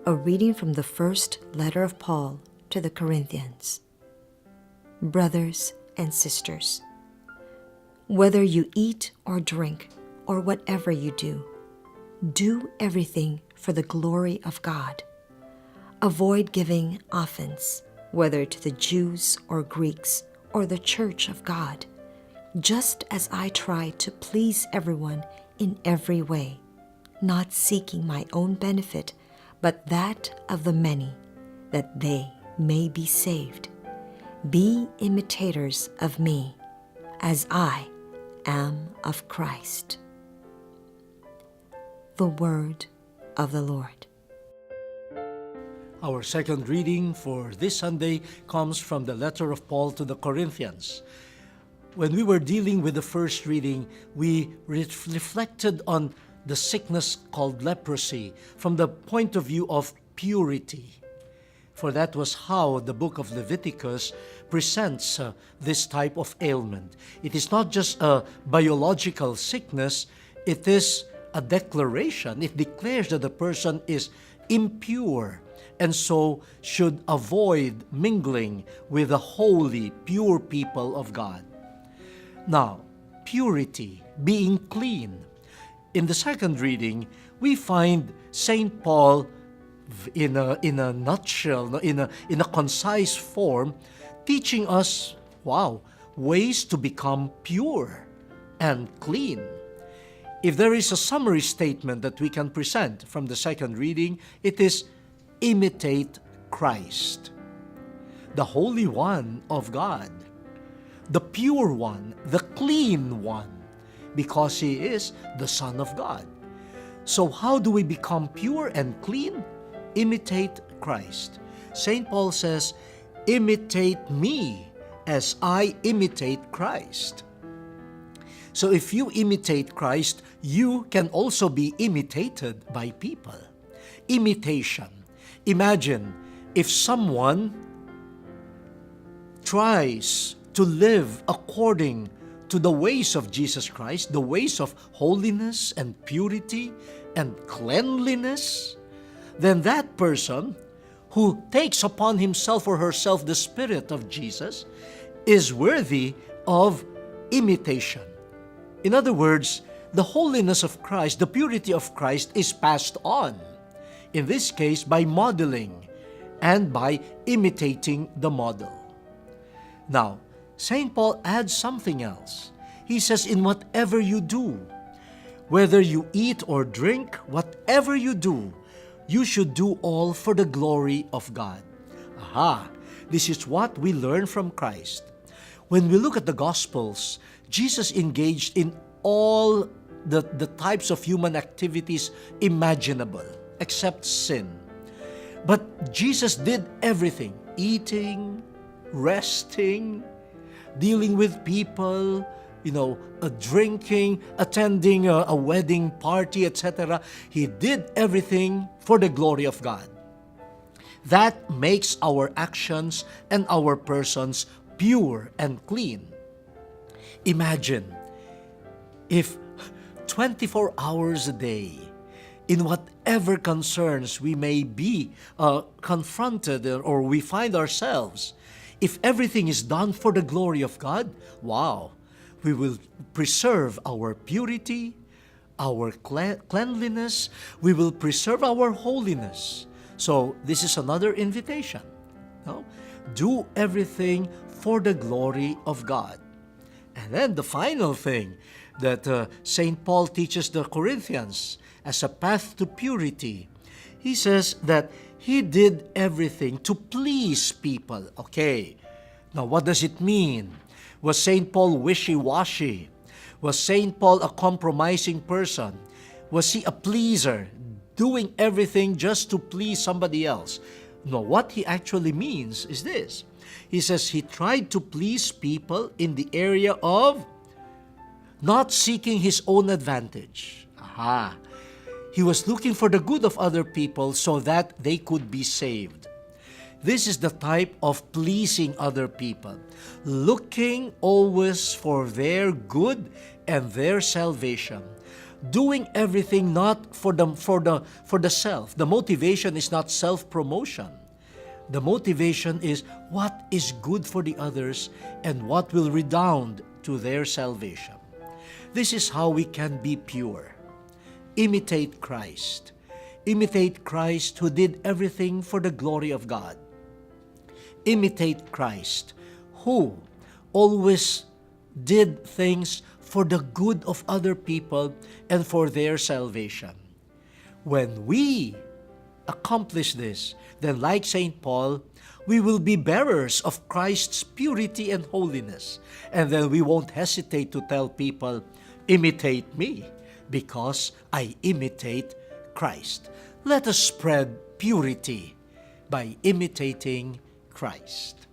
A reading from the first letter of Paul to the Corinthians. Brothers and sisters, whether you eat or drink or whatever you do everything for the glory of God. Avoid giving offense, whether to the Jews or Greeks or the church of God, just as I try to please everyone in every way, not seeking my own benefit, but that of the many, that they may be saved. Be imitators of me, as I am of Christ. The word of the Lord. Our second reading for this Sunday comes from the letter of Paul to the Corinthians. When we were dealing with the first reading, we reflected on the sickness called leprosy from the point of view of purity. For that was how the book of Leviticus presents this type of ailment. It is not just a biological sickness, it is a declaration. It declares that the person is impure and so should avoid mingling with the holy, pure people of God. Now, purity, being clean. In the second reading, we find St. Paul in a nutshell, in a concise form, teaching us, ways to become pure and clean. If there is a summary statement that we can present from the second reading, it is imitate Christ, the Holy One of God, the pure one, the clean one, because He is the Son of God. So how do we become pure and clean? Imitate Christ. St. Paul says, imitate me as I imitate Christ. So if you imitate Christ, you can also be imitated by people. Imitation. Imagine if someone tries to live according to the ways of Jesus Christ, the ways of holiness and purity and cleanliness, then that person who takes upon himself or herself the Spirit of Jesus is worthy of imitation. In other words, the holiness of Christ, the purity of Christ is passed on. In this case, by modeling and by imitating the model. Now, St. Paul adds something else. He says, in whatever you do, whether you eat or drink, whatever you do, you should do all for the glory of God. Aha! This is what we learn from Christ. When we look at the Gospels, Jesus engaged in all the types of human activities imaginable, except sin. But Jesus did everything, eating, resting, dealing with people, drinking, attending a wedding party, etc. He did everything for the glory of God. That makes our actions and our persons pure and clean. Imagine if 24 hours a day, in whatever concerns we may be confronted or we find ourselves, if everything is done for the glory of God, we will preserve our purity, our cleanliness, we will preserve our holiness. So this is another invitation. No? Do everything for the glory of God. And then the final thing that St. Paul teaches the Corinthians as a path to purity, he says that he did everything to please people. Okay, now what does it mean? Was St. Paul wishy-washy? Was St. Paul a compromising person? Was he a pleaser, doing everything just to please somebody else? No, what he actually means is this. He says he tried to please people in the area of not seeking his own advantage. Aha! He was looking for the good of other people so that they could be saved. This is the type of pleasing other people, looking always for their good and their salvation, doing everything not for the self. The motivation is not self-promotion. The motivation is what is good for the others and what will redound to their salvation. This is how we can be pure. Imitate Christ. Imitate Christ who did everything for the glory of God. Imitate Christ who always did things for the good of other people and for their salvation. When we accomplish this, then like St. Paul, we will be bearers of Christ's purity and holiness. And then we won't hesitate to tell people, imitate me, because I imitate Christ. Let us spread purity by imitating Christ.